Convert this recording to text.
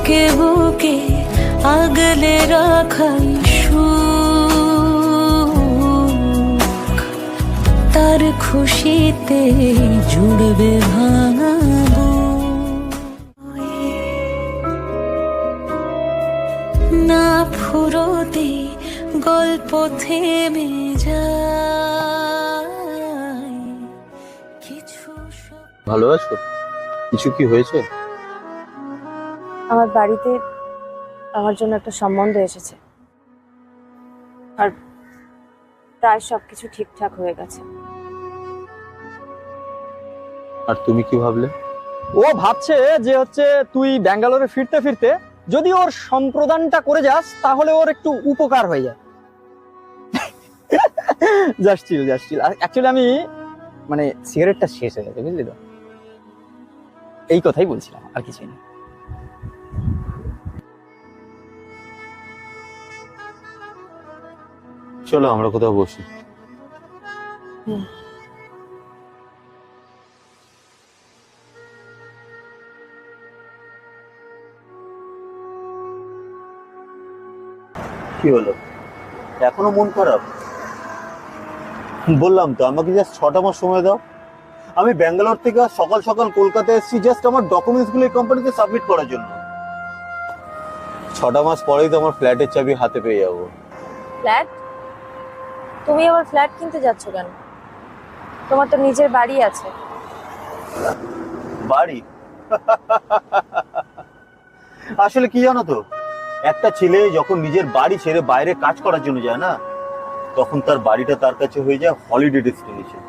বুকে বুকে আগলে রাখাই সুখ, তার খুশিতে জুড়বে ভাঙাবো। না ফুরোতে গল্প থেমে যায় কিছু। ভালো আছো? কিছু কি হয়েছে? আমার বাড়িতে আমার জন্য একটা সম্বন্ধ এসেছে, আর প্রায় সবকিছু ঠিকঠাক হয়ে গেছে। আর তুমি কি ভাবলে? ও ভাবছে যে তুই ব্যাঙ্গালোরে ফিরতে ফিরতে যদি ওর সম্প্রদানটা করে যাস তাহলে ওর একটু উপকার হয়ে যায়। Just chill. অ্যাকচুয়ালি আমি মানে সিগারেটটা শেষ হয়ে গেছে, বুঝলি তো, এই কথাই বলছিলাম, আর কিছুই না। চলো আমরা কোথাও বসি। কি হলো, এখনো মন খারাপ? বললাম তো আমাকে জাস্ট 6টা মাস সময় দাও। আমি ব্যাঙ্গালোর থেকে সকাল সকাল কলকাতায় এসেছি জাস্ট আমার ডকুমেন্টস গুলো এই কোম্পানিতে সাবমিট করার জন্য। 6টা মাস পরেই তো আমার ফ্ল্যাটের চাবি হাতে পেয়ে যাবো। ফ্ল্যাট? তুমি আবার ফ্ল্যাট কিনতে যাচ্ছ কেন? তোমার তো নিজের বাড়ি আছে। বাড়ি? আসলে কি জানো তো, একটা ছেলে যখন নিজের বাড়ি ছেড়ে বাইরে কাজ করার জন্য যায় না, তখন তার বাড়িটা তার কাছে হয়ে যায় হলিডে ডেস্টিনেশন।